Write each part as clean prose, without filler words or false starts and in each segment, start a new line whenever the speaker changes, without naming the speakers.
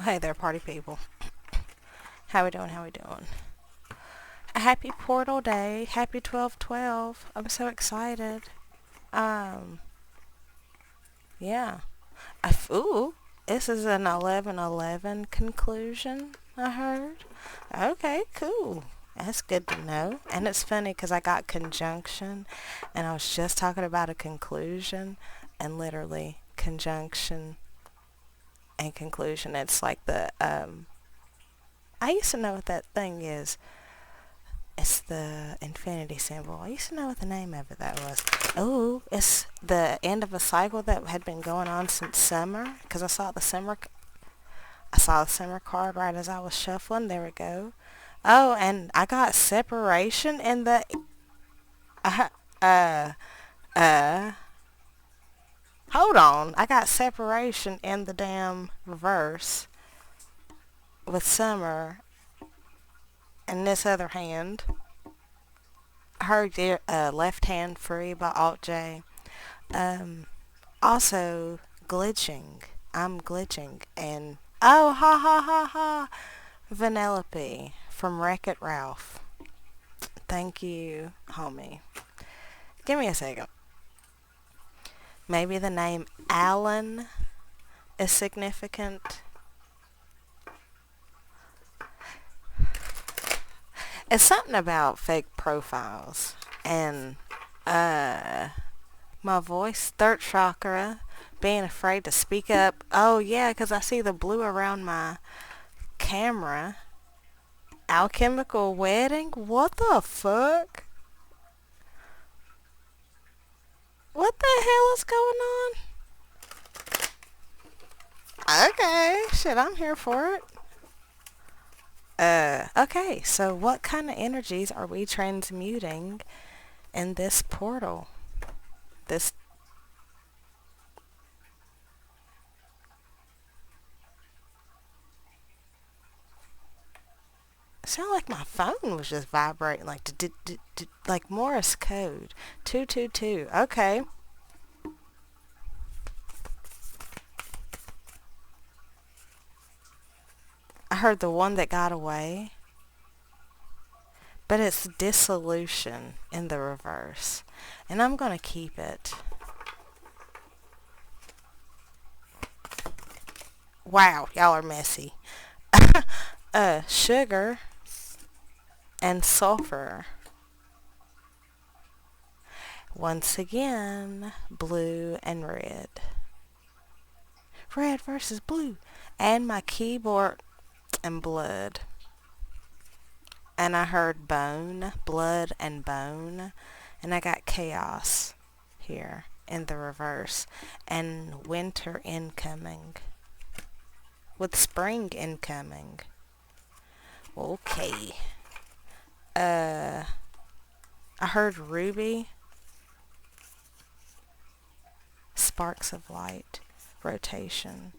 Hey there, party people. How we doing? How we doing? A happy Portal Day. Happy 12/12. I'm so excited. Um, yeah. Ooh, this is an 11/11 conclusion, I heard. Okay, cool. That's good to know. And it's funny because I got conjunction and I was just talking about a conclusion and literally conjunction and conclusion. It's like I used to know what that thing is. It's the infinity symbol. I used to know what the name of it that was. Oh, it's the end of a cycle that had been going on since summer. Because I saw the summer card right as I was shuffling. There we go. Oh, and I got separation in the uh uh uh. Hold on, I got separation in the damn reverse with summer and this other hand. I heard Left Hand Free by Alt J. Um, Also, glitching. I'm glitching. And, oh, ha ha ha ha. Vanellope from Wreck-It Ralph. Thank you, homie. Give me a second. Maybe the name Alan is significant. It's something about fake profiles. And, my voice, third chakra, being afraid to speak up. Oh, yeah, because I see the blue around my camera. Alchemical wedding? What the fuck? What the hell is going on? Okay, shit, I'm here for it. Okay, so what kind of energies are we transmuting in this portal? This sound like my phone was just vibrating like like Morse code. 222. Okay. I heard the one that got away, but it's dissolution in the reverse. And I'm going to keep it. Wow, y'all are messy. Sugar and sulfur. Once again, blue and red. Red versus blue. And my keyboard and blood. And I heard bone, blood and bone. And I got chaos here in the reverse. And winter incoming. With spring incoming. Okay. I heard ruby. Sparks of light. Rotation.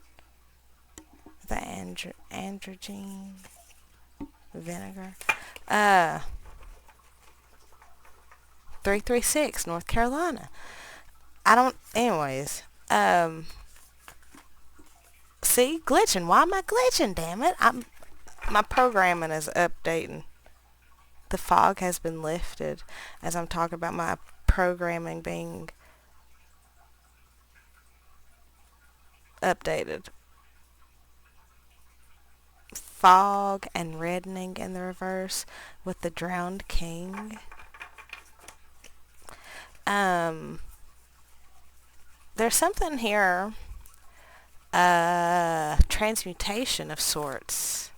The androgen. Vinegar. 336 North Carolina. Anyways. See, glitching. Why am I glitching, damn it? My programming is updating. The fog has been lifted as I'm talking about my programming being updated. Fog and reddening in the reverse with the drowned king. There's something here. Transmutation of sorts.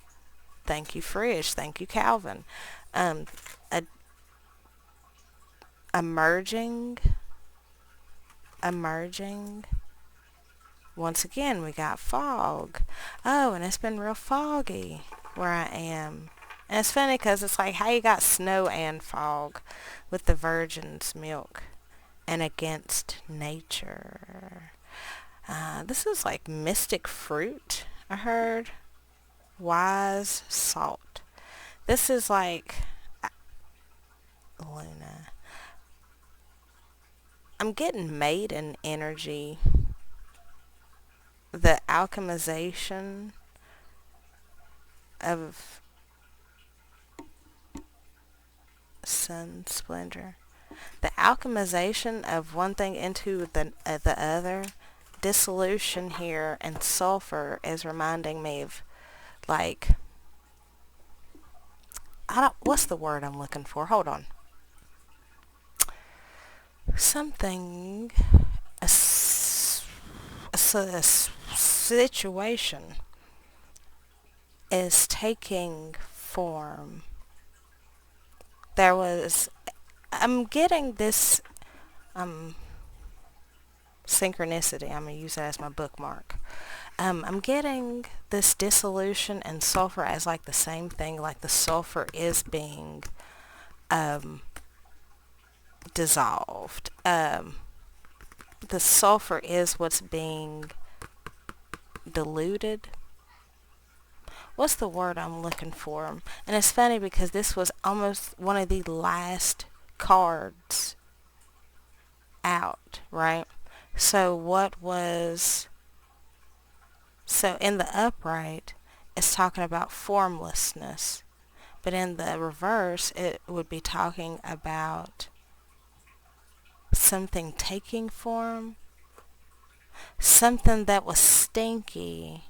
Thank you, Fridge. Thank you, Calvin. Um, a, emerging. Emerging. Once again, we got fog. Oh, and it's been real foggy where I am. And it's funny because it's like how you got snow and fog with the virgin's milk and against nature. This is like mystic fruit, I heard. Wise salt. This is like Luna. I'm getting maiden energy. The alchemization of sun splendor. The alchemization of one thing into the other, dissolution here, and sulfur is reminding me of, like, what's the word I'm looking for? Hold on. Something, a situation is taking form. I'm getting this synchronicity. I'm going to use that as my bookmark. I'm getting this dissolution and sulfur as like the same thing, like the sulfur is being dissolved. The sulfur is what's being diluted. What's the word I'm looking for? And it's funny because this was almost one of the last cards out, right? So in the upright, it's talking about formlessness. But in the reverse, it would be talking about something taking form. Something that was stinky,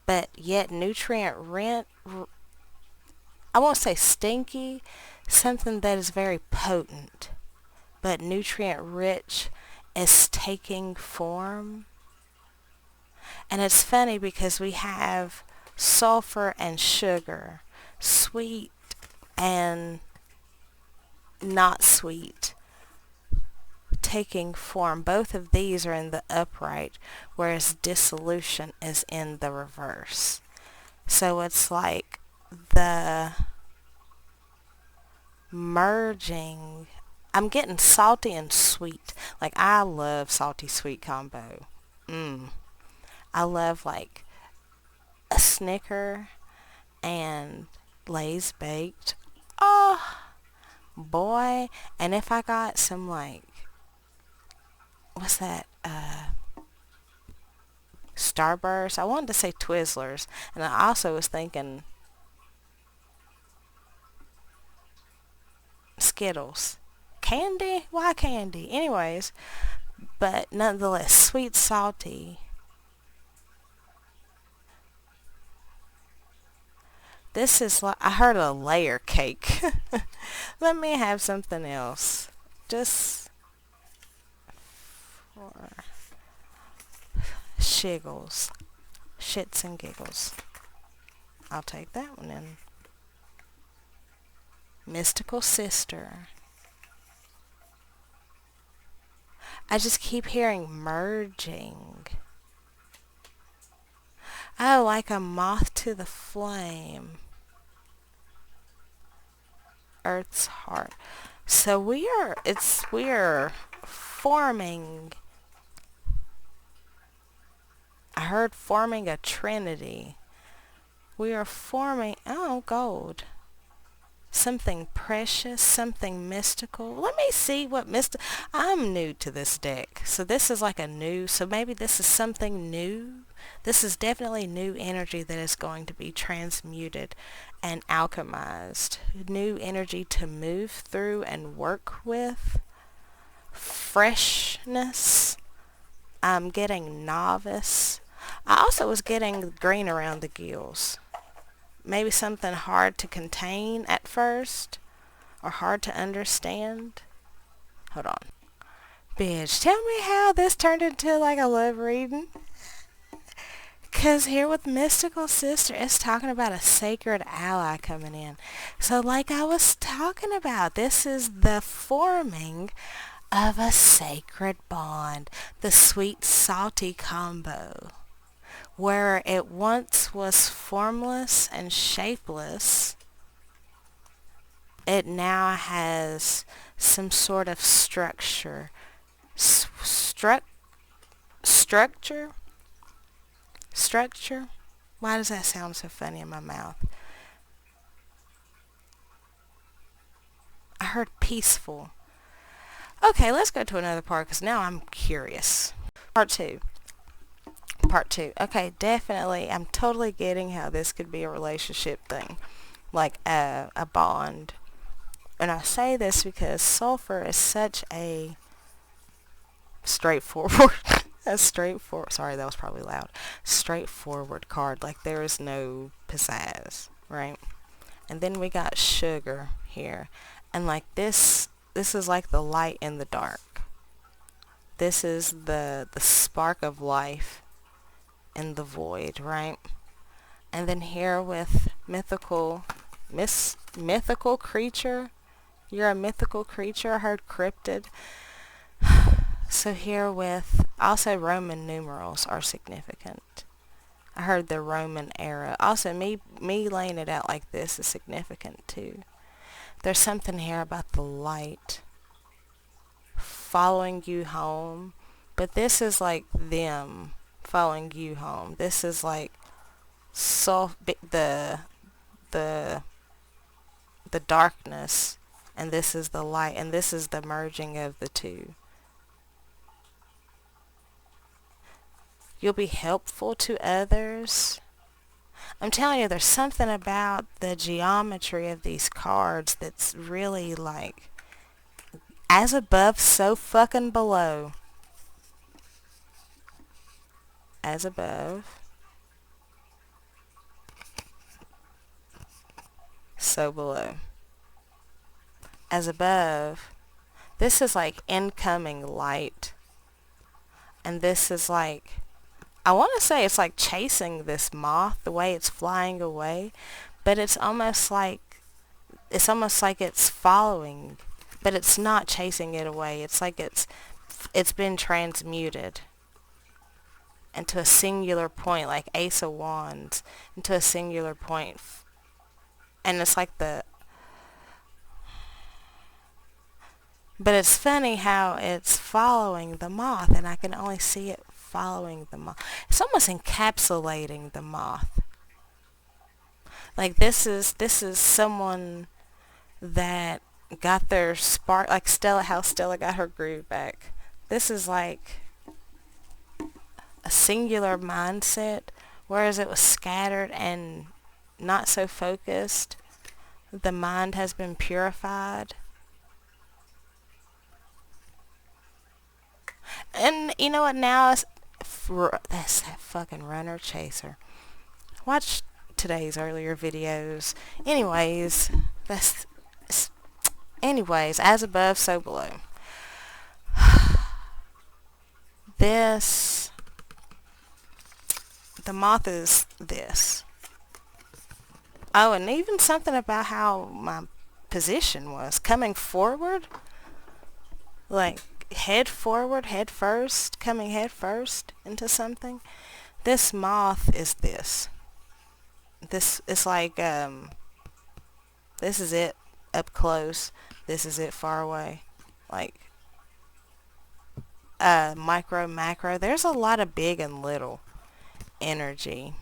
but yet nutrient rich. I won't say stinky, something that is very potent, but nutrient rich is taking form. And it's funny because we have sulfur and sugar, sweet and not sweet, taking form. Both of these are in the upright, whereas dissolution is in the reverse. So it's like the merging. I'm getting salty and sweet. Like, I love salty sweet combo. I love like a Snicker and Lay's baked. Oh boy. And if I got some, like, what's that, Starburst. I wanted to say Twizzlers, and I also was thinking Skittles. Candy? Why candy? Anyways, but nonetheless, sweet, salty. This is like, I heard a layer cake. Let me have something else. Just for shiggles. Shits and giggles. I'll take that one in. Mystical Sister. I just keep hearing merging. Oh, like a moth to the flame. Earth's heart. So we are forming. I heard forming a trinity. We are forming, gold. Something precious, something mystical. Let me see what I'm new to this deck. So this is like so maybe this is something new. This is definitely new energy that is going to be transmuted and alchemized. New energy to move through and work with. Freshness. I'm getting novice. I also was getting green around the gills. Maybe something hard to contain at first, or hard to understand. Hold on. Bitch, tell me how this turned into like a love reading. Because here with Mystical Sister, it's talking about a sacred ally coming in. So like I was talking about, this is the forming of a sacred bond. The sweet, salty combo. Where it once was formless and shapeless, it now has some sort of structure. Structure? Why does that sound so funny in my mouth? I heard peaceful. Okay, let's go to another part because now I'm curious. Part part two. Okay, definitely. I'm totally getting how this could be a relationship thing. Like a bond. And I say this because sulfur is such a straightforward, sorry, that was probably loud. Straightforward card. Like there is no pizzazz, right? And then we got sugar here. And like this is like the light in the dark. This is the spark of life in the void, right? And then here with mythical creature. You're a mythical creature. I heard cryptid. So here with also Roman numerals are significant. I heard the Roman era. Also me laying it out like this is significant too. There's something here about the light following you home, but this is like them following you home. This is like the the darkness, and this is the light, and this is the merging of the two. You'll be helpful to others. I'm telling you, there's something about the geometry of these cards that's really like as above, so fucking below. As above, so below. As above, this is like incoming light. And this is like, I want to say it's like chasing this moth, the way it's flying away. But it's almost like it's following, but it's not chasing it away. It's like it's been transmuted into a singular point, like Ace of Wands, into a singular point. And it's like but it's funny how it's following the moth, and I can only see it following the moth. It's almost encapsulating the moth. Like this is someone that got their spark, like Stella, how Stella got her groove back. This is like a singular mindset, whereas it was scattered and not so focused. The mind has been purified. And you know what, now that's that fucking runner chaser. Watch today's earlier videos. Anyways, as above, so below. The moth is this. Oh, and even something about how my position was. Coming forward, like head forward, head first, coming head first into something. This moth is this. This is like, this is it up close. This is it far away. Like, micro, macro. There's a lot of big and little energy.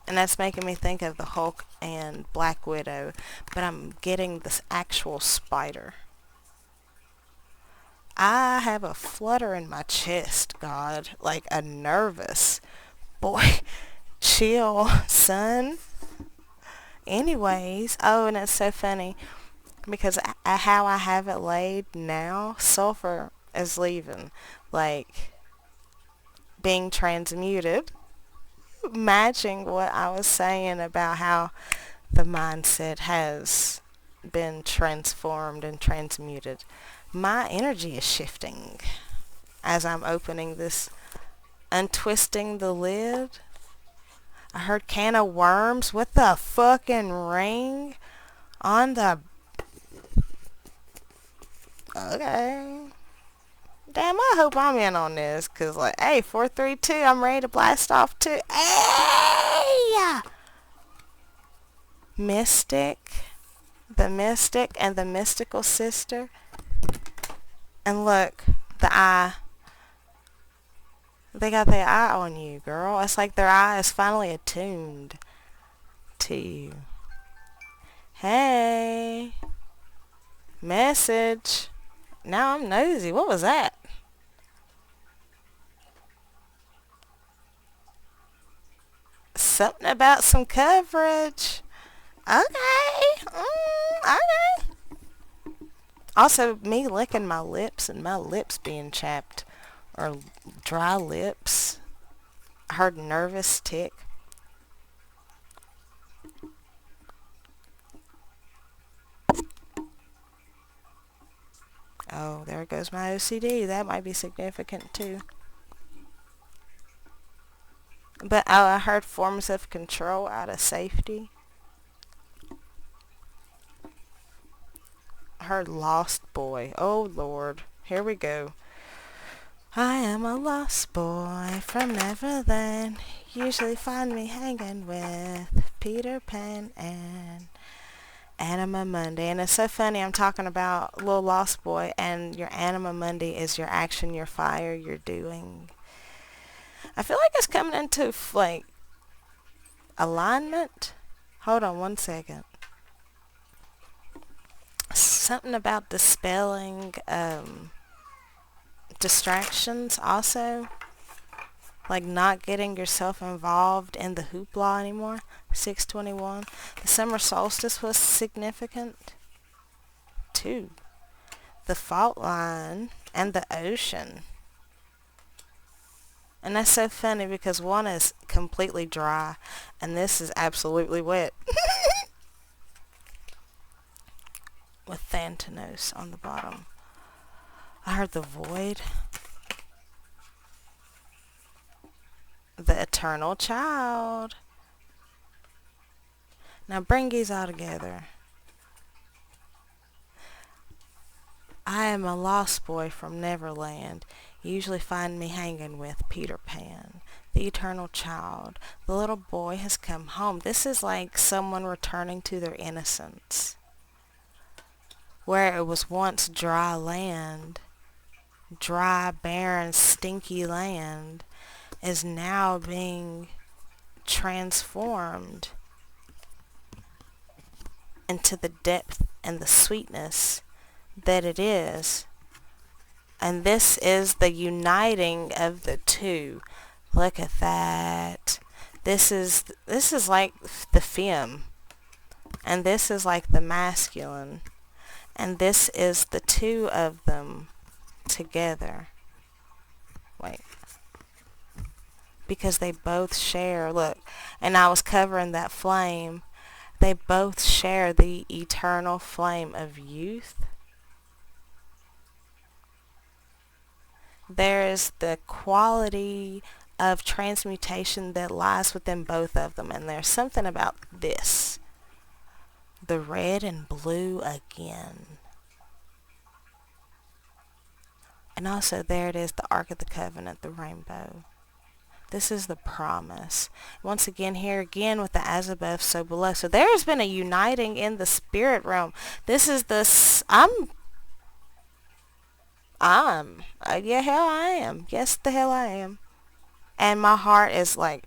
And that's making me think of the Hulk and Black Widow, but I'm getting this actual spider. I have a flutter in my chest, God, like a nervous. Boy, chill, son. Anyways, oh, and it's so funny because how I have it laid now, sulfur is leaving, like being transmuted, matching what I was saying about how the mindset has been transformed and transmuted. My energy is shifting as I'm opening this, untwisting the lid. I heard can of worms with the fucking ring on the... Okay. Damn, I hope I'm in on this, because, like, hey, 4, 3, 2, I'm ready to blast off too. Hey! Mystic. The mystic and the mystical sister. And look, the eye. They got their eye on you, girl. It's like their eye is finally attuned to you. Hey. Message. Now I'm nosy. What was that? Something about some coverage. Okay. Okay. Also, me licking my lips and my lips being chapped or dry lips. I heard nervous tick. Oh, there goes my OCD. That might be significant too. But oh, I heard forms of control out of safety. I heard lost boy. Oh Lord. Here we go. I am a lost boy from Neverland. Usually find me hanging with Peter Pan and Anima Mundi. And it's so funny, I'm talking about Little Lost Boy, and your Anima Mundi is your action, your fire, your doing. I feel like it's coming into, like, alignment. Hold on one second. Something about dispelling distractions also. Like not getting yourself involved in the hoopla anymore. 621. The summer solstice was significant too. The fault line and the ocean. And that's so funny because one is completely dry and this is absolutely wet. With Thanatos on the bottom. I heard the void. The eternal child. Now bring these all together. I am a lost boy from Neverland. You usually find me hanging with Peter Pan, the eternal child. The little boy has come home. This is like someone returning to their innocence. Where it was once dry land, dry, barren, stinky land, is now being transformed into the depth and the sweetness that it is. And this is the uniting of the two. Look at that. This is like the femme, and this is like the masculine, and this is the two of them together. Wait. Because they both share, look, and I was covering that flame, they both share the eternal flame of youth. There is the quality of transmutation that lies within both of them, and there's something about this. The red and blue again. And also there it is, the Ark of the Covenant, the rainbow. This is the promise. Once again, here again with the as above, so below. So there has been a uniting in the spirit realm. This is the, yeah, hell I am. Yes, the hell I am. And my heart is like,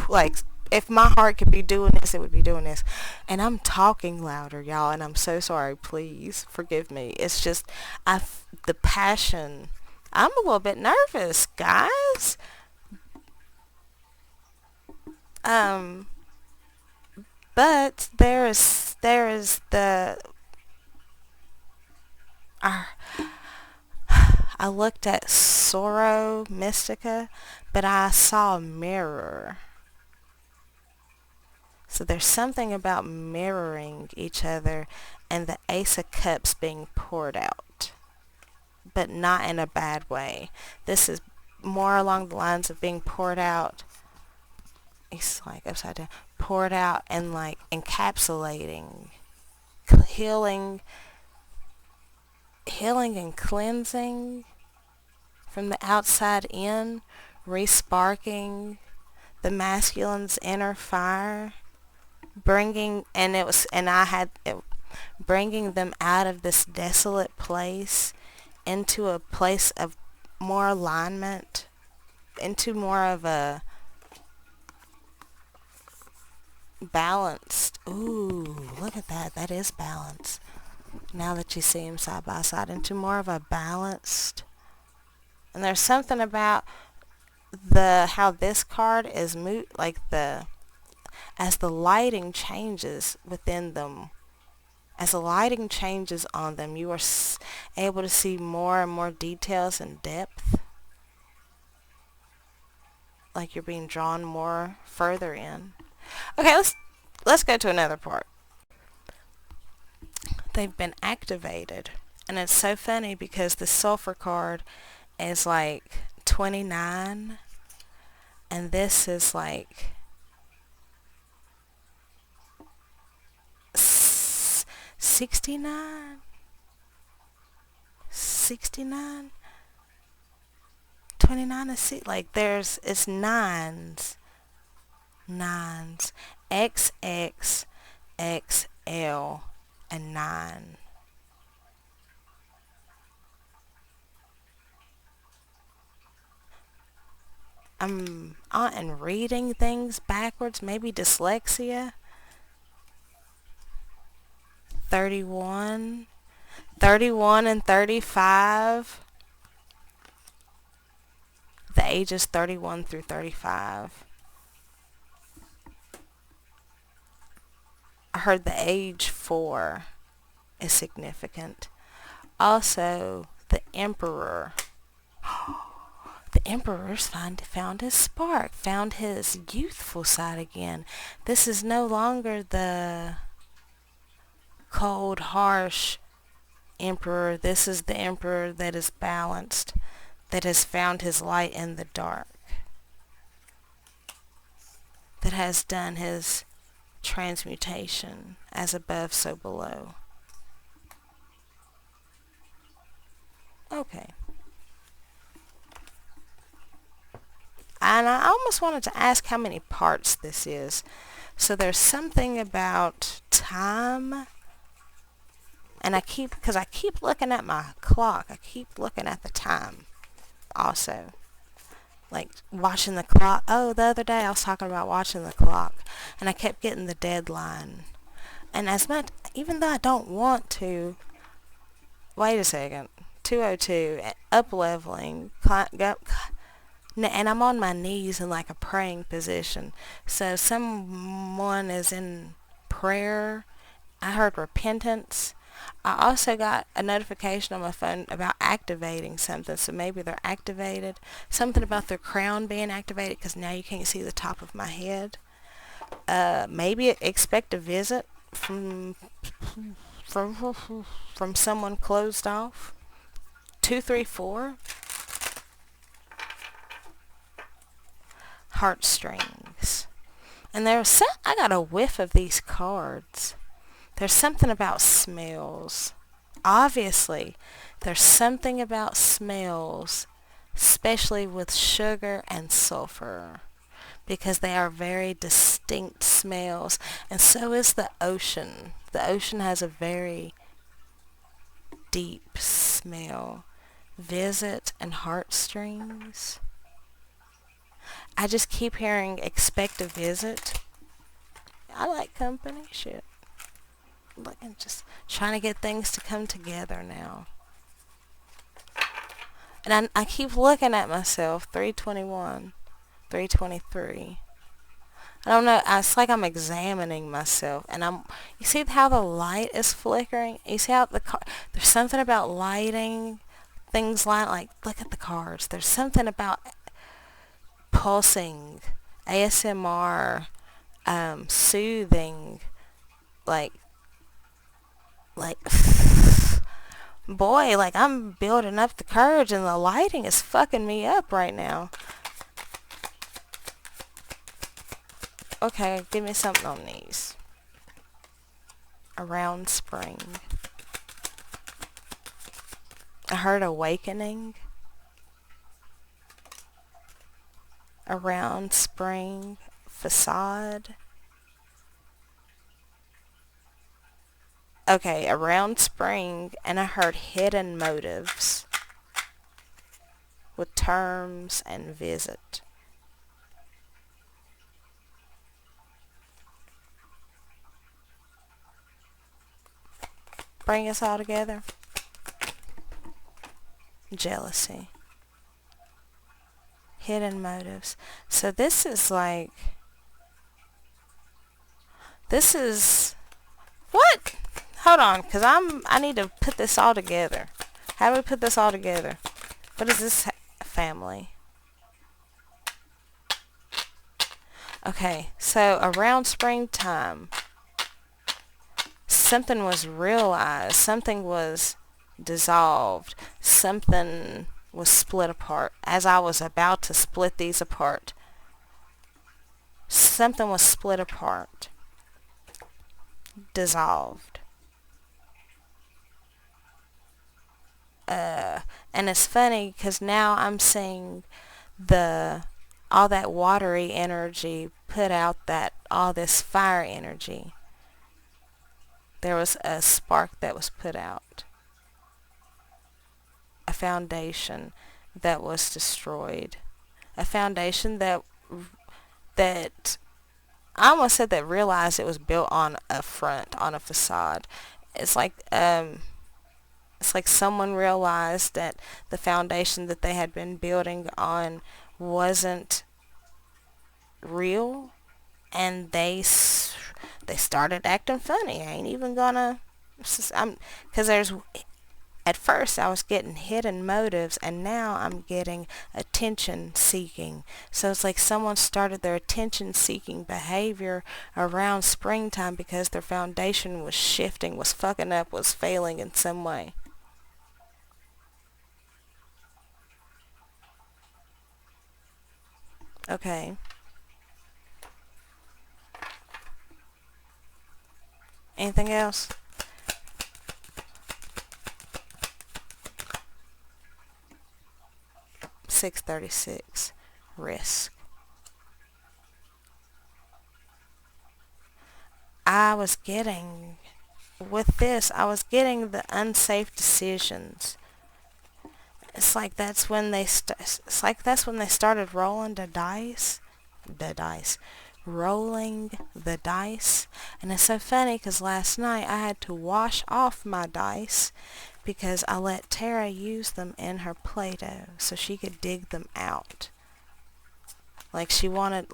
like, if my heart could be doing this, it would be doing this. And I'm talking louder, y'all, and I'm so sorry. Please forgive me. It's just, the passion. I'm a little bit nervous, guys. But there is the, I looked at Sorrow Mystica, but I saw a mirror. So there's something about mirroring each other and the Ace of Cups being poured out, but not in a bad way. This is more along the lines of being poured out. It's like upside down. Poured out and like encapsulating, healing and cleansing from the outside in, re-sparking the masculine's inner fire, bringing them out of this desolate place into a place of more alignment, into more of a balanced. Ooh, look at that. That is balanced. Now that you see them side by side, into more of a balanced. And there's something about how this card is like the as the lighting changes within them, as the lighting changes on them, you are able to see more and more details and depth, like you're being drawn more further in. Okay, let's go to another part. They've been activated, and it's so funny because the sulfur card is like 29, and this is like 69, 69, 29 is like it's nines, XX, XL, and 9. I'm and reading things backwards, maybe dyslexia. 31, 31 and 35. The ages 31 through 35. I heard the age 4 is significant. Also, the Emperor. The Emperor's found his spark, found his youthful side again. This is no longer the cold, harsh Emperor. This is the Emperor that is balanced, that has found his light in the dark, that has done his transmutation, as above, so below. Okay. And I almost wanted to ask how many parts this is. So there's something about time. And because I keep looking at my clock. I keep looking at the time also. Like watching the clock. Oh, the other day I was talking about watching the clock. And I kept getting the deadline. And even though I don't want to, wait a second. 202, up leveling, and I'm on my knees in like a praying position. So someone is in prayer. I heard repentance. I also got a notification on my phone about activating something. So maybe they're activated. Something about their crown being activated because now you can't see the top of my head. Maybe expect a visit from someone closed off. 234. Heartstrings. And I got a whiff of these cards. There's something about smells. Obviously, there's something about smells, especially with sugar and sulfur, because they are very distinct smells. And so is the ocean. The ocean has a very deep smell. Visit and heartstrings. I just keep hearing expect a visit. I like company. Shit. Looking, just trying to get things to come together now. And I keep looking at myself. 321. 323. I don't know. It's like I'm examining myself. And you see how the light is flickering? You see how there's something about lighting. Things like look at the cards. There's something about pulsing, ASMR, soothing, like boy, like I'm building up the courage and the lighting is fucking me up right now. Okay, give me something on these. Around spring. I heard awakening. Around spring. Facade. Okay, around spring, and I heard hidden motives with terms and visit. Bring us all together. Jealousy. Hidden motives. So this is like This is... What? Hold on, because I need to put this all together. How do we put this all together? What is this family? Okay, so around springtime, something was realized, something was dissolved, something was split apart. As I was about to split these apart, something was split apart, dissolved. And it's funny because now I'm seeing all that watery energy put out all this fire energy. There was a spark that was put out. A foundation that was destroyed. A foundation that I almost said that realized it was built on a front, on a facade. It's like someone realized that the foundation that they had been building on wasn't real, and they started acting funny. I ain't even gonna... because at first I was getting hidden motives, and now I'm getting attention seeking. So it's like someone started their attention seeking behavior around springtime because their foundation was shifting, was fucking up, was failing in some way. Okay. Anything else? $6.36. Risk. I was getting the unsafe decisions. It's like that's when they started rolling the dice. Rolling the dice. And it's so funny because last night I had to wash off my dice because I let Tara use them in her Play-Doh so she could dig them out. Like she wanted,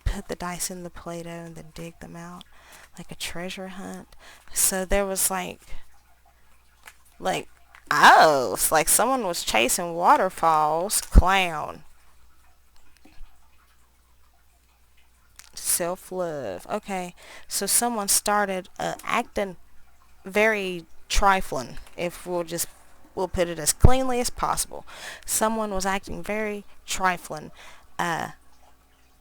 put the dice in the Play-Doh and then dig them out. Like a treasure hunt. So there was oh, it's like someone was chasing waterfalls. Clown. Self-love. Okay, so someone started acting very trifling, if we'll put it as cleanly as possible. Someone was acting very trifling.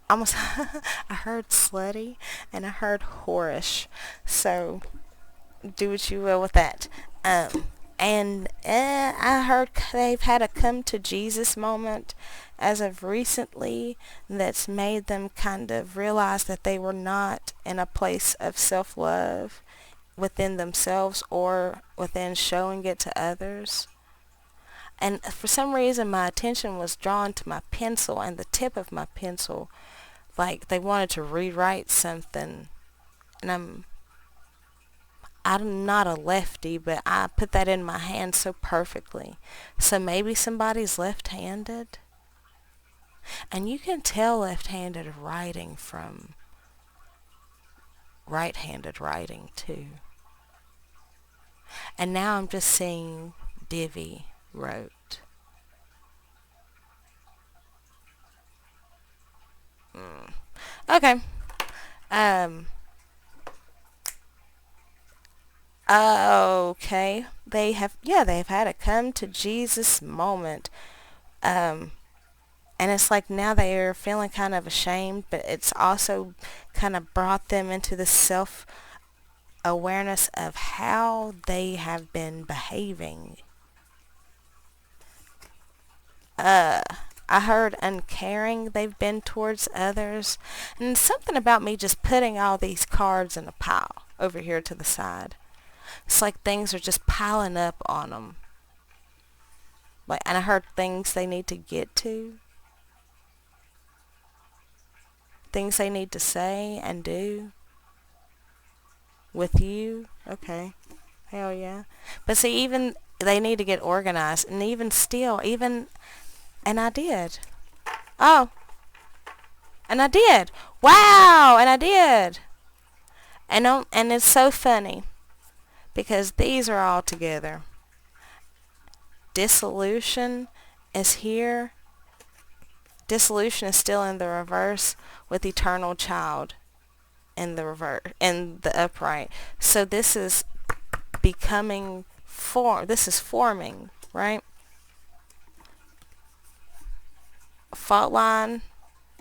Almost I heard slutty and I heard whorish. So do what you will with that. And I heard they've had a come to Jesus moment as of recently that's made them kind of realize that they were not in a place of self-love within themselves or within showing it to others. And for some reason my attention was drawn to my pencil and the tip of my pencil, like they wanted to rewrite something. And I'm not a lefty, but I put that in my hand so perfectly. So maybe somebody's left-handed. And you can tell left-handed writing from right-handed writing too. And now I'm just seeing Divi wrote. Okay. Okay. They've had a come to Jesus moment. And it's like now they are feeling kind of ashamed, but it's also kind of brought them into the self-awareness of how they have been behaving. I heard uncaring they've been towards others. And something about me just putting all these cards in a pile over here to the side. It's like things are just piling up on them. And I heard things they need to get to. Things they need to say and do. With you. Okay. Hell yeah. But see, even they need to get organized. And even still, and I did. Oh. And I did. Wow. And I did. And it's so funny because these are all together. Dissolution is here. Dissolution is still in the reverse with eternal child in the reverse, in the upright. So this is becoming this is forming, right? Fault line,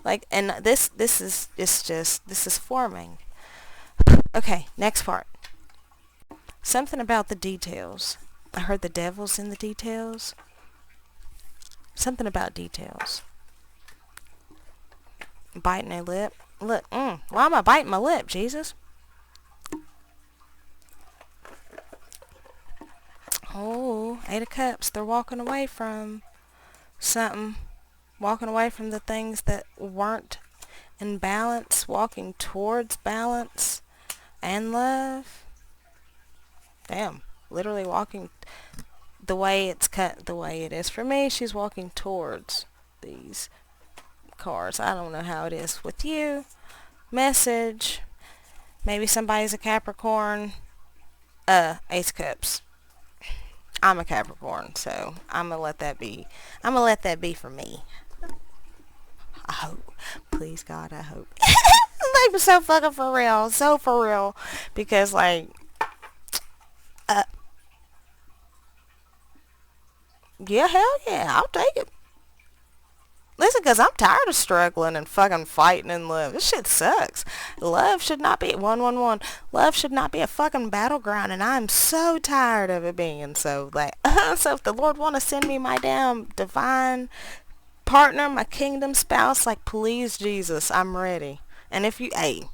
like, and this is forming. Okay, next part. Something about the details. I heard the devil's in the details. Something about details. Biting a lip. Look, why am I biting my lip, Jesus? Oh, 8 of Cups. They're walking away from something. Walking away from the things that weren't in balance. Walking towards balance and love. Damn. Literally walking the way it's cut, the way it is for me. She's walking towards these cards. I don't know how it is with you. Message. Maybe somebody's a Capricorn. Ace of Cups. I'm a Capricorn, so I'm gonna let that be. I'm gonna let that be for me. I hope. Please God, I hope. Like, so fucking for real. So for real. Because, like, yeah, hell yeah, I'll take it. Listen, because I'm tired of struggling and fucking fighting in love. This shit sucks. Love should not be 111. Love should not be a fucking battleground, and I'm so tired of it being so. Like, so if the Lord want to send me my damn divine partner, my kingdom spouse, like, please, Jesus, I'm ready. And if you, hey,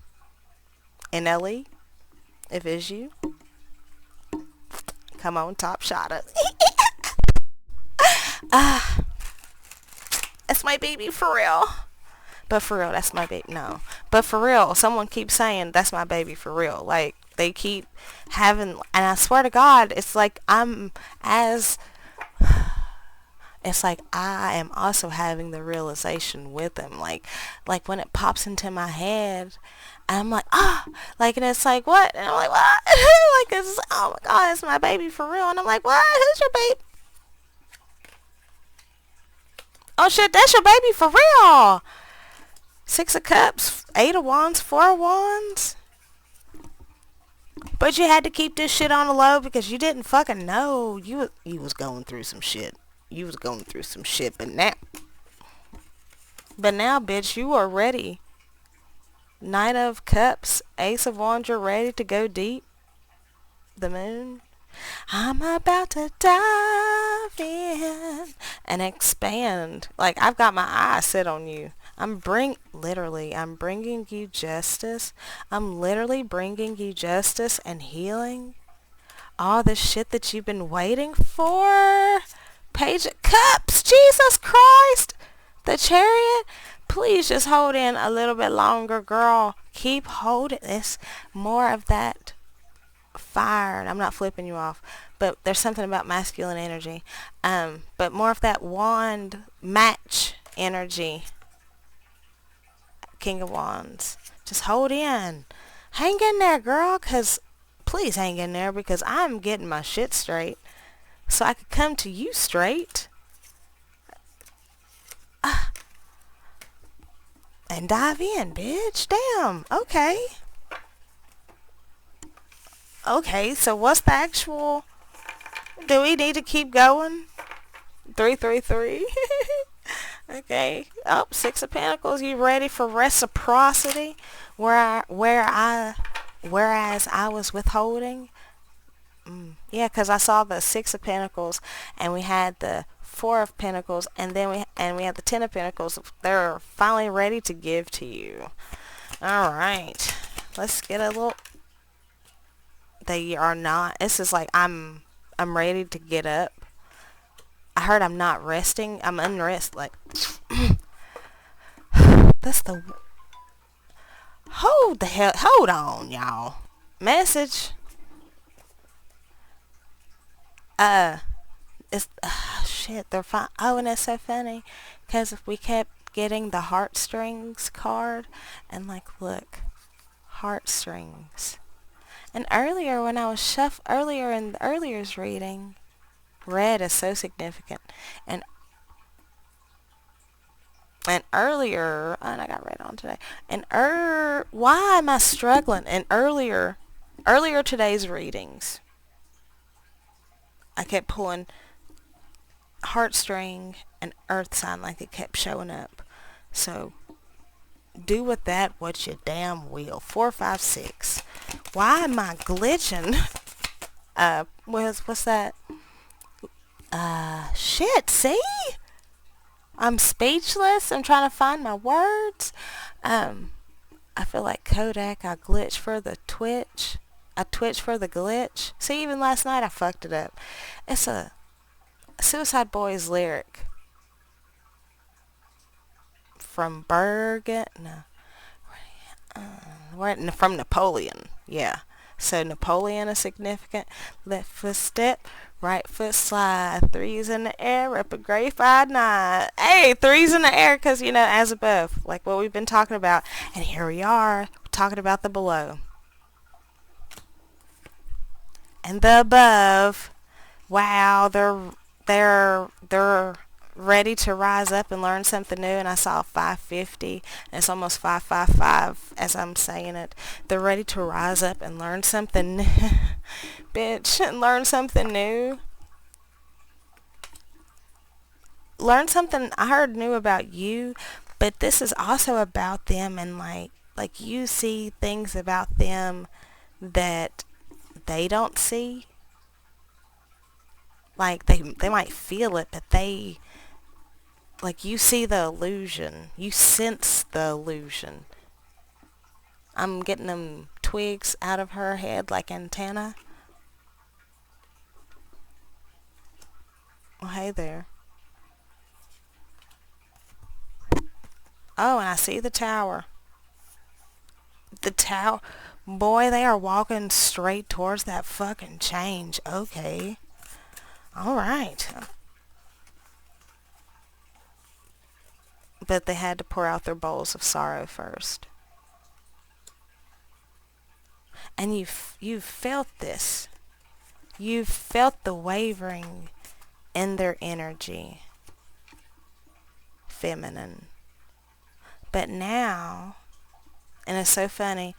NLE, if it's you, come on, top shot us. That's my baby for real. But for real, that's my baby. No. But for real, someone keeps saying that's my baby for real. Like, they keep having, and I swear to God, it's like it's like I am also having the realization with them. Like when it pops into my head, I'm like, like, and it's like, what? And I'm like, what? Like, it's, oh my God, it's my baby for real. And I'm like, what? Who's your baby? Oh shit, that's your baby for real. 6 of Cups, 8 of Wands, 4 of Wands. But you had to keep this shit on the low because you didn't fucking know. You was going through some shit. You was going through some shit, but now, bitch, you are ready. Knight of Cups, Ace of Wands, you're ready to go deep. The Moon. I'm about to dive in and expand. Like, I've got my eye set on you. I'm bringing you justice. I'm literally bringing you justice and healing. All the shit that you've been waiting for. Page of Cups. Jesus Christ. The Chariot. Please just hold in a little bit longer, girl. Keep holding this. More of that fire. I'm not flipping you off, but there's something about masculine energy. But more of that wand match energy. King of Wands. Just hold in. Hang in there, girl, because please hang in there because I'm getting my shit straight so I could come to you straight. And dive in, bitch. Damn. Okay. Okay, so what's the actual... Do we need to keep going? 333. Okay. Oh, 6 of Pentacles. You ready for reciprocity? Whereas I was withholding? Yeah, because I saw the 6 of Pentacles, and we had the 4 of Pentacles, and then we had the 10 of Pentacles. They're finally ready to give to you. All right. Let's get a little... They are not. This is like I'm ready to get up. I heard I'm not resting. I'm unrest. Like, that's the... Hold the hell... Hold on, y'all. Message. It's... shit, they're fine. Oh, and it's so funny. Because if we kept getting the heartstrings card. And, like, look. Heartstrings. And earlier when I was earlier in the earlier's reading, red is so significant. And earlier, and I got red on today. And why am I struggling? And earlier today's readings, I kept pulling heartstring and earth sign, like it kept showing up. So do with that what you damn will. 4, 5, 6. Why am I glitching? What's that? Shit, see? I'm speechless. I'm trying to find my words. I feel like Kodak. I glitch for the twitch. I twitch for the glitch. See, even last night I fucked it up. It's a Suicide Boys lyric from Bergen. No. From Napoleon. Yeah. So Napoleon is significant. Left foot step, right foot slide. 3's in the air, up a gratified 9. Hey, 3's in the air because, as above. Like what we've been talking about. And here we are talking about the below. And the above. Wow, they're ready to rise up and learn something new. And I saw 550, and it's almost 555 as I'm saying it. They're ready to rise up and learn something new. Bitch, and learn something new. Learn something I heard new about you, but this is also about them, and like you see things about them that they don't see. Like they might feel it, but like you see the illusion. You sense the illusion. I'm getting them twigs out of her head like antenna. Well, hey there. Oh, and I see the tower. The tower. Boy, they are walking straight towards that fucking change. Okay. Alright. But they had to pour out their bowls of sorrow first. And you've felt this. You've felt the wavering in their energy. Feminine. But now, and it's so funny,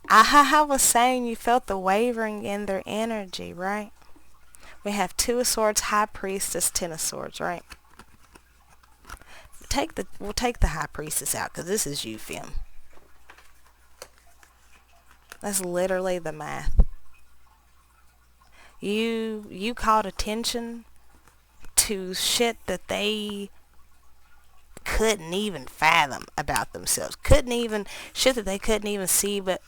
I was saying you felt the wavering in their energy, right? We have 2 of Swords, High Priestess, 10 of Swords, right? We'll take the High Priestess out because this is you, Fem. That's literally the math. You called attention to shit that they couldn't even fathom about themselves. Shit that they couldn't even see but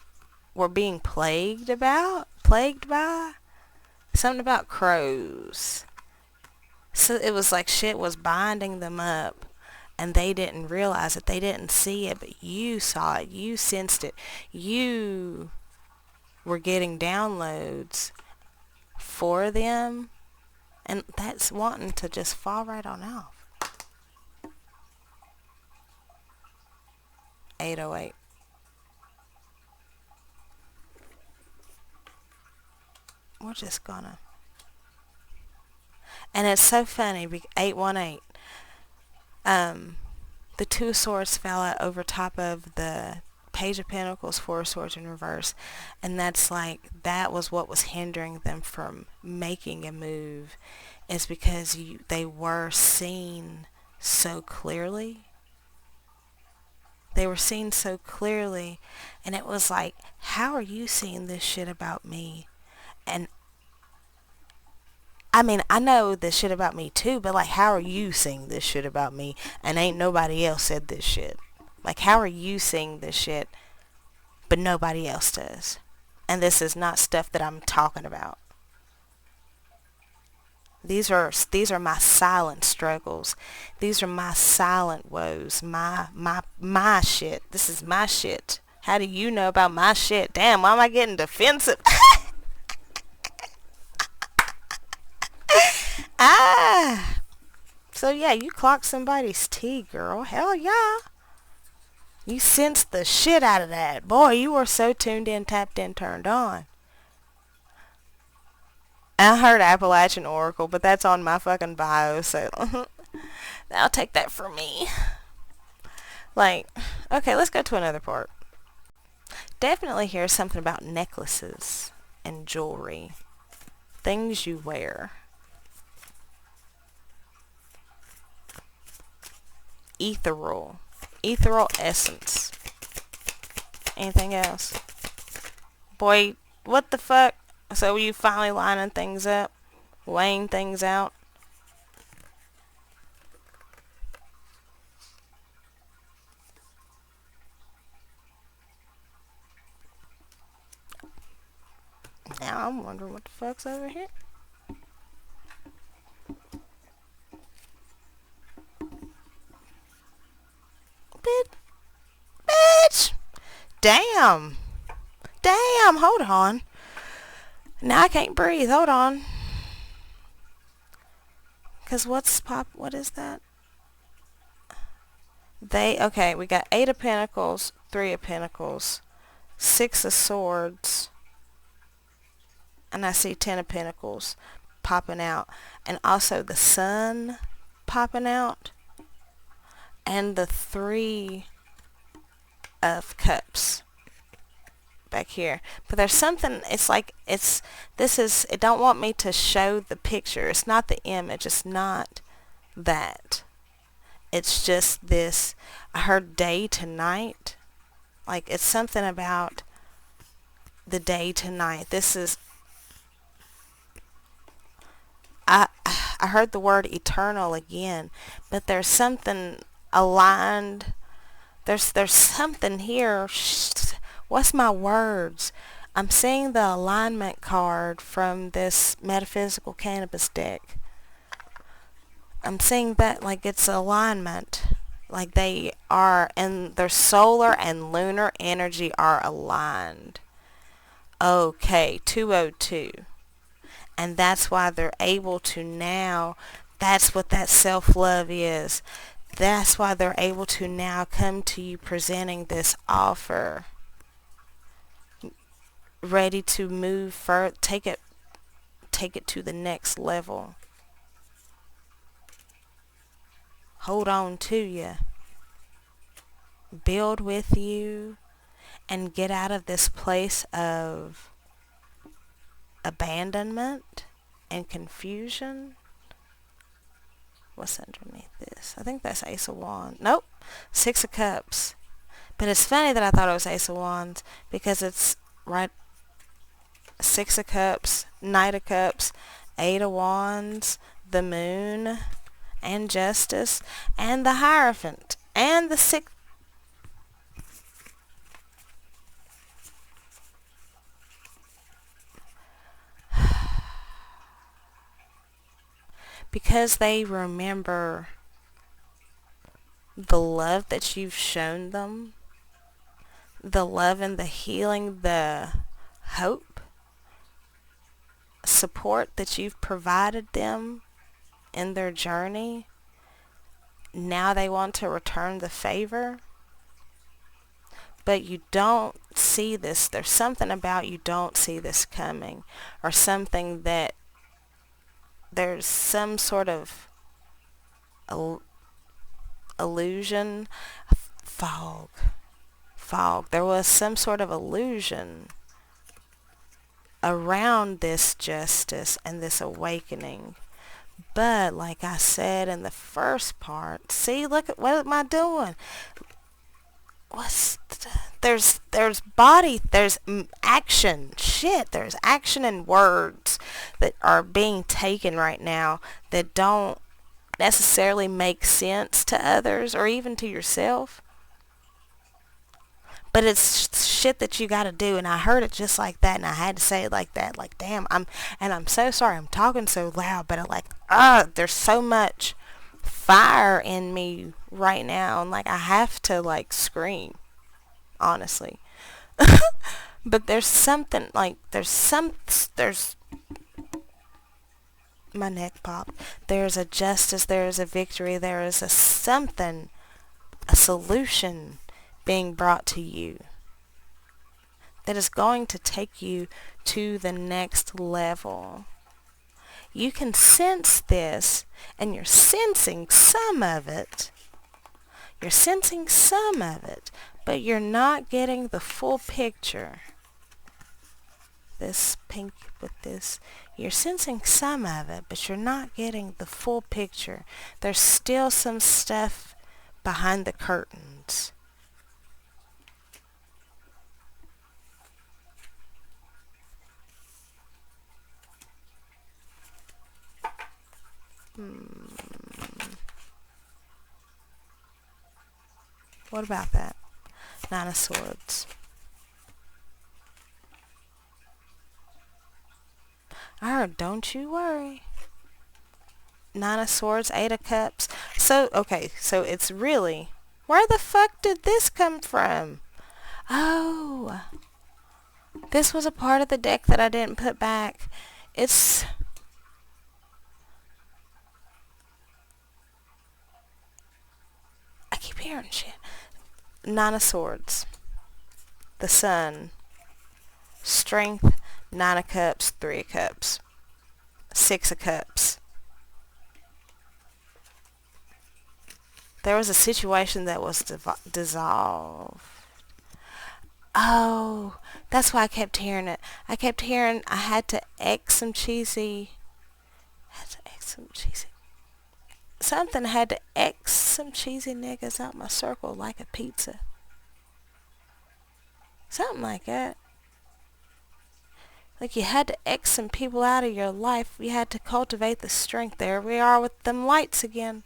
were being plagued by. Something about crows. So it was like shit was binding them up, and they didn't realize it. They didn't see it, but you saw it. You sensed it. You were getting downloads for them, and that's wanting to just fall right on off. 808. We're just gonna. And it's so funny. 818. The 2 of Swords fell out over top of the Page of Pentacles, 4 of Swords in reverse. And that was what was hindering them from making a move. Is because they were seen so clearly. They were seen so clearly. And it was like, how are you seeing this shit about me? And I mean, I know this shit about me too, but like, how are you seeing this shit about me? And ain't nobody else said this shit. Like, how are you seeing this shit, but nobody else does? And this is not stuff that I'm talking about. These are my silent struggles. These are my silent woes. My shit. This is my shit. How do you know about my shit? Damn, why am I getting defensive? So yeah, you clocked somebody's tea, girl. Hell yeah. You sensed the shit out of that. Boy, you were so tuned in, tapped in, turned on. I heard Appalachian Oracle, but that's on my fucking bio, so I'll take that for me. Like, okay, let's go to another part. Definitely hear something about necklaces and jewelry. Things you wear. Ethereal. Ethereal essence. Anything else? Boy, what the fuck? So you finally lining things up? Weighing things out? Now I'm wondering what the fuck's over here. Bitch! Damn! Damn! Hold on. Now I can't breathe. Hold on. Cause what is that? Okay, we got 8 of Pentacles, 3 of Pentacles, 6 of Swords, and I see 10 of Pentacles popping out, and also the Sun popping out, and the 3 of Cups back here. But there's something, it don't want me to show the picture. It's not the image. It's not that. It's just this, I heard day to night. Like, it's something about the day to night. I heard the word eternal again, but there's something aligned. There's something here. What's my words? I'm seeing the alignment card from this metaphysical cannabis deck. I'm seeing that like it's alignment. Like they are, and their solar and lunar energy are aligned. Okay, 202. And that's why they're able to now, that's what that self-love is. That's why they're able to now come to you presenting this offer. Ready to move further, take it to the next level. Hold on to you. Build with you and get out of this place of abandonment and confusion. What's underneath this? I think that's Ace of Wands. Nope. 6 of Cups. But it's funny that I thought it was Ace of Wands because it's right. 6 of Cups, Knight of Cups, 8 of Wands, the Moon, and Justice, and the Hierophant, and the 6. Because they remember the love that you've shown them, the love and the healing, the hope, support that you've provided them in their journey. Now they want to return the favor. But you don't see this. There's something about you don't see this coming, or something that there's some sort of illusion. Fog. There was some sort of illusion around this justice and this awakening. But like I said in the first part, see, look at, what am I doing? There's body, there's action. Shit, there's action and words that are being taken right now that don't necessarily make sense to others or even to yourself. But it's shit that you gotta do, and I heard it just like that, and I had to say it like that. Like, damn, I'm so sorry I'm talking so loud, but there's so much fire in me right now, and like I have to like scream, honestly. But there's something like there's my neck popped. There's a justice, there's a victory, there is a something, a solution being brought to you that is going to take you to the next level. You can sense this, and you're sensing some of it. You're sensing some of it, but you're not getting the full picture. This pink with this, you're sensing some of it, but you're not getting the full picture. There's still some stuff behind the curtains. What about that? Nine of Swords. I heard, don't you worry. Nine of Swords, Eight of Cups. So, okay, so it's really, where the fuck did this come from? Oh, this was a part of the deck that I didn't put back. I keep hearing shit. Nine of Swords. The Sun. Strength. Nine of Cups. Three of Cups. Six of Cups. There was a situation that was dissolved. Oh, that's why I kept hearing it. I kept hearing I had to X some cheesy. Something had to X some cheesy niggas out my circle like a pizza. Something like that. Like you had to X some people out of your life. You had to cultivate the strength. There we are with them lights again.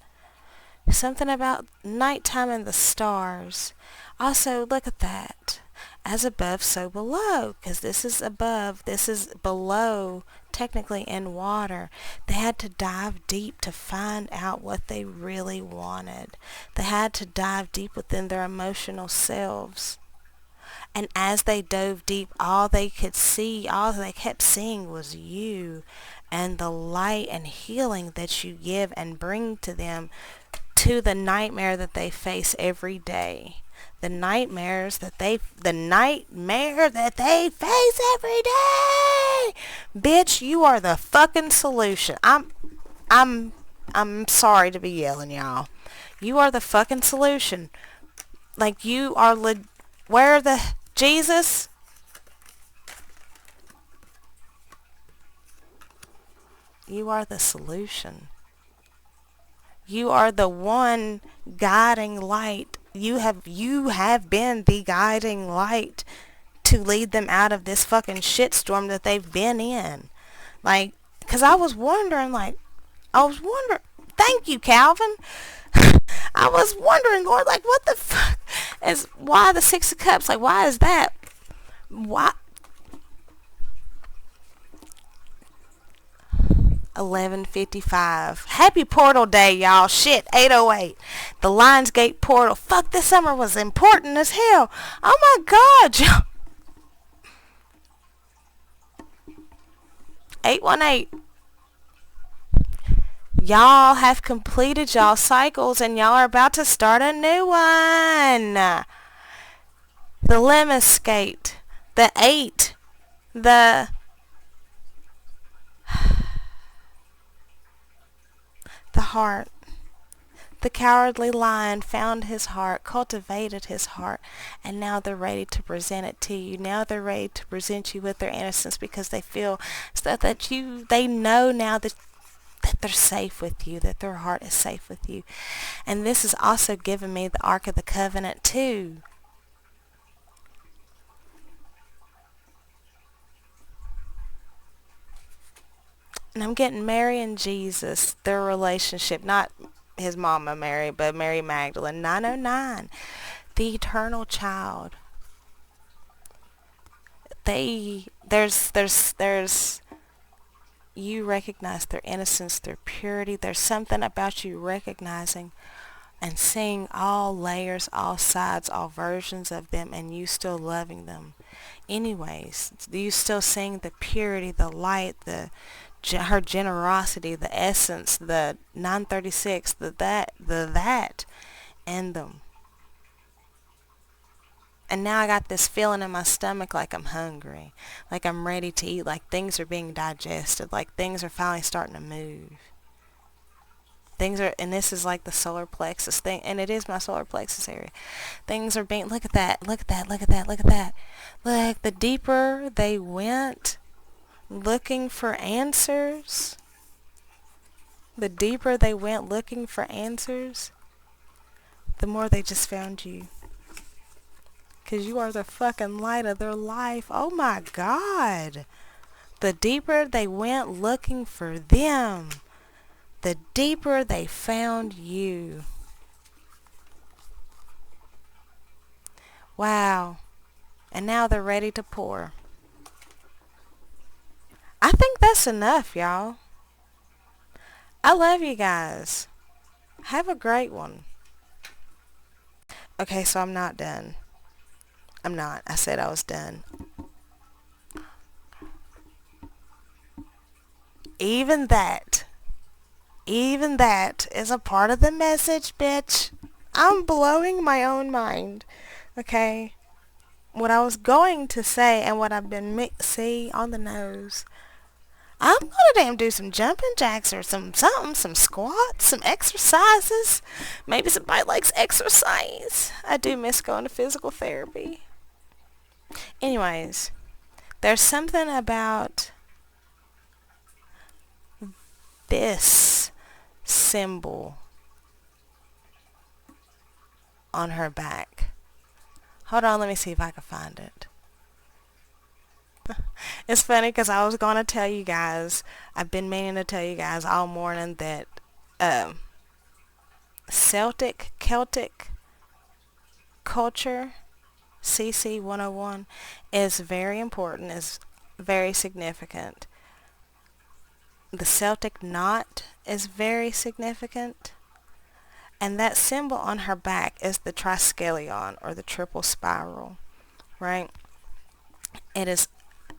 Something about nighttime and the stars. Also, look at that. As above, so below. Because this is above, this is below, technically in water. They had to dive deep to find out what they really wanted. They had to dive deep within their emotional selves. And as they dove deep, all they could see, all they kept seeing was you and the light and healing that you give and bring to them, to the nightmare that they face every day. The nightmare that they face every day. Bitch, you are the fucking solution. I'm sorry to be yelling, y'all. You are the fucking solution. Like you are where the Jesus? You are the solution. You are the one guiding light. You have been the guiding light to lead them out of this fucking shitstorm that they've been in. Like, cause I was wondering, thank you, Calvin. I was wondering, Lord, like, what the fuck is, why the Six of Cups? Like, why is that? Why? 11:55. Happy Portal Day, y'all. Shit, 8:08. The Lionsgate portal. Fuck, this summer was important as hell. Oh my god, y'all. 818. Y'all have completed y'all cycles and y'all are about to start a new one. The Lemniscate. The 8. The heart. The Cowardly Lion found his heart, cultivated his heart, and now they're ready to present it to you. Now they're ready to present you with their innocence because they feel that they know now that they're safe with you, that their heart is safe with you. And this has also given me the Ark of the Covenant too. And I'm getting Mary and Jesus, their relationship, not his mama Mary, but Mary Magdalene. 909, the eternal child. There's you recognize their innocence, their purity. There's something about you recognizing and seeing all layers, all sides, all versions of them, and you still loving them. Anyways, you still seeing the purity, the light, her generosity, the essence, the 936, the that in them. And now I got this feeling in my stomach like I'm hungry, like I'm ready to eat, like things are being digested, like things are finally starting to move. Things are, and this is like the solar plexus thing, and it is my solar plexus area. Things are being, look at that, look at that, look at that, look at that. Like the deeper they went looking for answers, the deeper they went looking for answers, the more they just found you. Because you are the fucking light of their life. Oh my God. The deeper they went looking for them, the deeper they found you. Wow. And now they're ready to pour. I think that's enough, y'all. I love you guys. Have a great one. Okay, so I'm not done. I'm not. I said I was done. Even that is a part of the message, bitch. I'm blowing my own mind. Okay? What I was going to say and what I've been see on the nose. I'm gonna damn do some jumping jacks or some something, some squats, some exercises. Maybe somebody likes exercise. I do miss going to physical therapy. Anyways, there's something about this symbol on her back. Hold on, let me see if I can find it. It's funny because I was going to tell you guys, I've been meaning to tell you guys all morning that Celtic culture, CC 101, is very important, is very significant. The Celtic knot is very significant. And that symbol on her back is the triskelion, or the triple spiral, right? It is,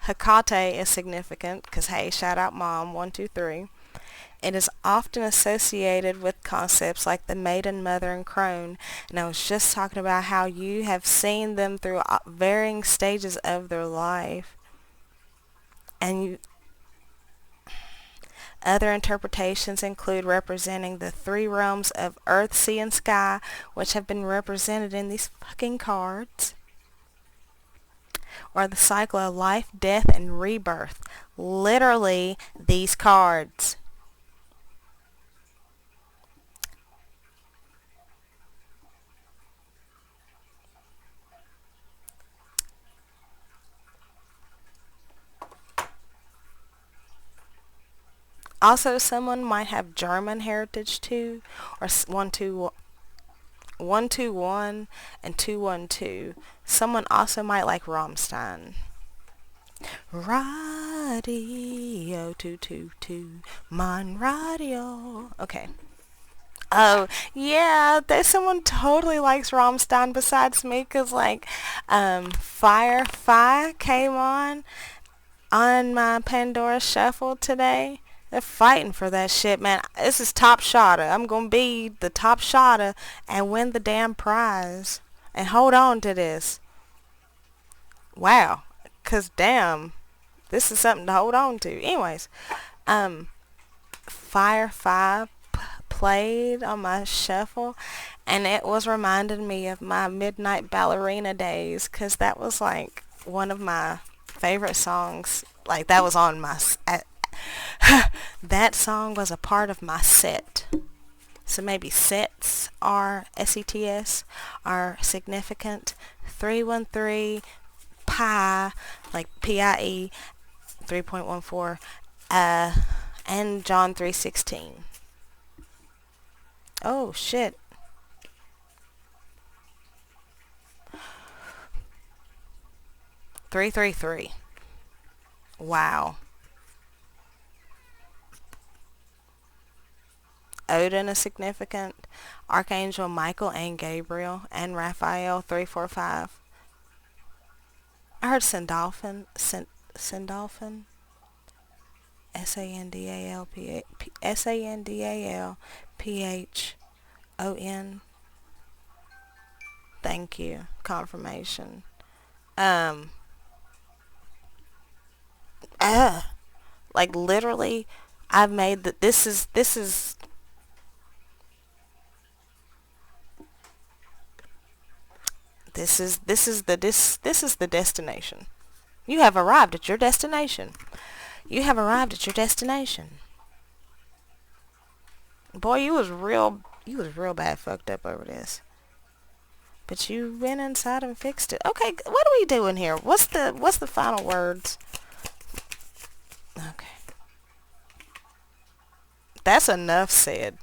Hecate is significant because, hey, shout out mom, 1, 2, 3. It is often associated with concepts like the maiden, mother, and crone. And I was just talking about how you have seen them through varying stages of their life. And other interpretations include representing the 3 realms of earth, sea, and sky, which have been represented in these fucking cards. Or the cycle of life, death, and rebirth. Literally, these cards. Also, someone might have German heritage too, or 121 and 212. Someone also might like Rammstein. Radio 222, mein Radio. Okay. Oh, yeah, there's someone totally likes Rammstein besides me, because, like, Firefly came on my Pandora Shuffle today. They're fighting for that shit, man. This is top shotter. I'm going to be the top shotter and win the damn prize. And hold on to this. Wow. Because, damn, this is something to hold on to. Anyways, Firefly played on my shuffle, and it was reminding me of my Midnight Ballerina days, because that was, like, one of my favorite songs. Like, that was on my... that song was a part of my set. So maybe sets are, S-E-T-S, are significant. 313, pi, like P-I-E, 3.14, and John 3:16. Oh, shit. Three, 3. Wow. Odin is significant. Archangel Michael and Gabriel and Raphael, 345. I heard Sandalphon. Sandalphon. Sandalphon. Thank you. Confirmation. Um, uh, like literally, I've made that. This is the destination. You have arrived at your destination. You have arrived at your destination. Boy, you was real bad fucked up over this. But you went inside and fixed it. Okay, what are we doing here? What's the final words? Okay. That's enough said.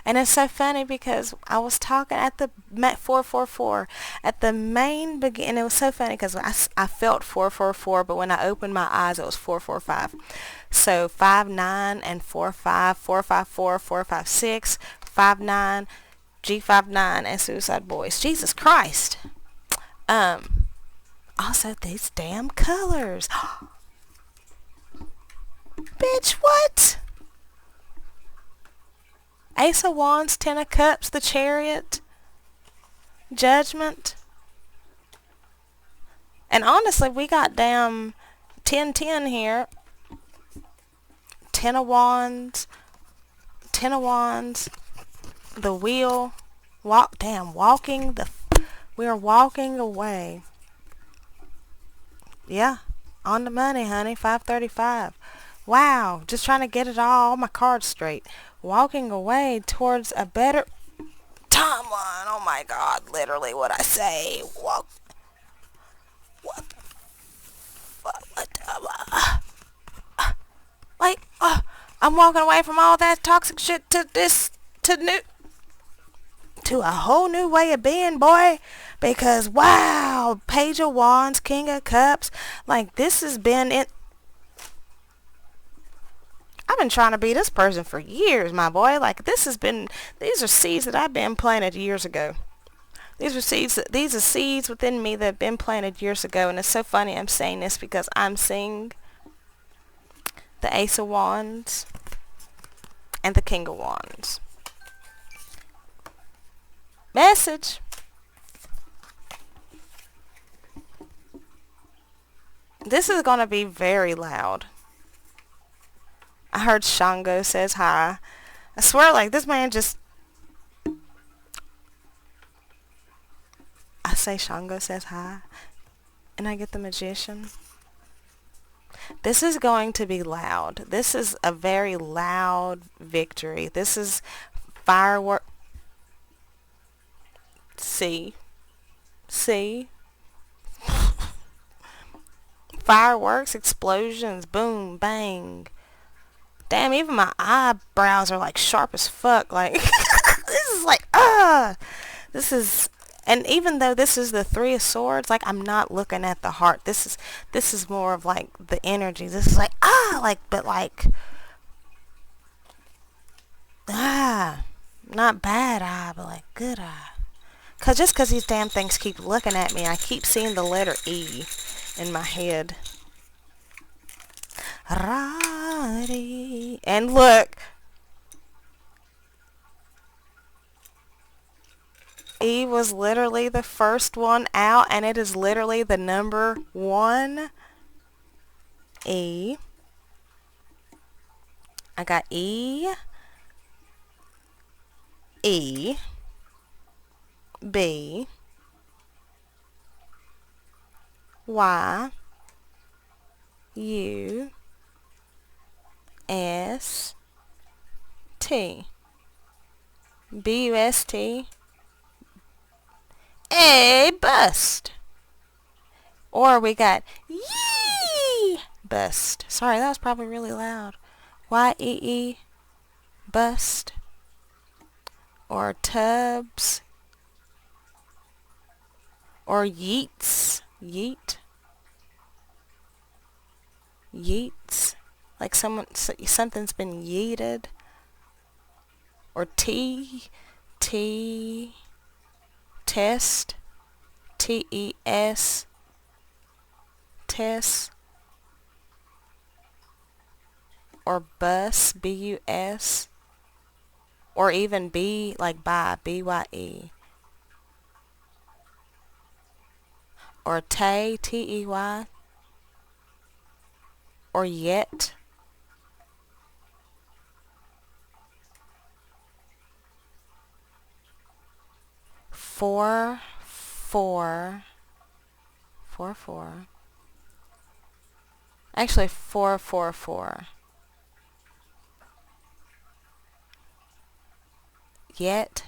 And it's so funny because I was talking at the 444 at the main beginning. It was so funny because I felt 444, but when I opened my eyes, it was 445. So 59 and 45, 454, 456, 59, G59, and Suicide Boys. Jesus Christ. Um. Also, these damn colors. Bitch, what? Ace of Wands, Ten of Cups, the Chariot, Judgment. And honestly, we got damn 10-10 here. Ten of Wands, Ten of Wands, the Wheel. We are walking away. Yeah, on the money, honey, 535. Wow, just trying to get all my cards straight. Walking away towards a better timeline. Oh my God, literally what I say. What the fuck? Like, I'm walking away from all that toxic shit to a whole new way of being, boy. Because wow, Page of Wands, King of Cups, like this has been it. I've been trying to be this person for years, my boy. Like these are seeds that I've been planted years ago. These are seeds within me that have been planted years ago. And it's so funny I'm saying this because I'm seeing the Ace of Wands and the King of Wands. Message. This is going to be very loud. I heard Shango says hi. I swear, like, this man just... I say Shango says hi, and I get the Magician. This is going to be loud. This is a very loud victory. This is firework... See? Fireworks, explosions, boom, bang. Damn, even my eyebrows are like sharp as fuck. Like, this is like, this is, and even though this is the Three of Swords, like, I'm not looking at the heart. This is more of like the energy. This is like, but like, not bad eye, but like good eye. Just cause these damn things keep looking at me, I keep seeing the letter E in my head. Rari. And look, E was literally the first one out, and it is literally the number 1. E. I got E, E, B, Y, U, S, T, B-U-S-T, A, bust. Or we got yee, bust. Sorry, that was probably really loud. Y-E-E, bust. Or tubs. Or yeets, yeet. Yeets. Like something's been yeeted. Or T, test, T-E-S, test. Or bus, B-U-S. Or even B, like by, B-Y-E. or tay, T-E-Y, or yet. Four, four, four, four. Actually, 444. Yet,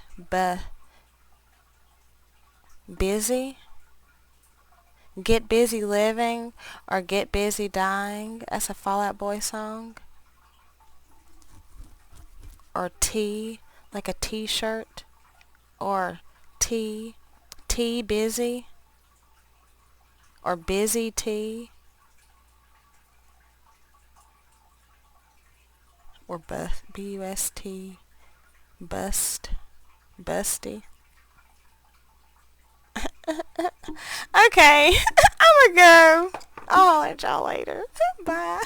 busy. Get busy living or get busy dying. That's a Fall Out Boy song. Or T, like a T-shirt. Or T busy. Or busy T. Or B-U-S-T. Bust. Busty. Okay, I'm gonna go. I'll let y'all later. Bye.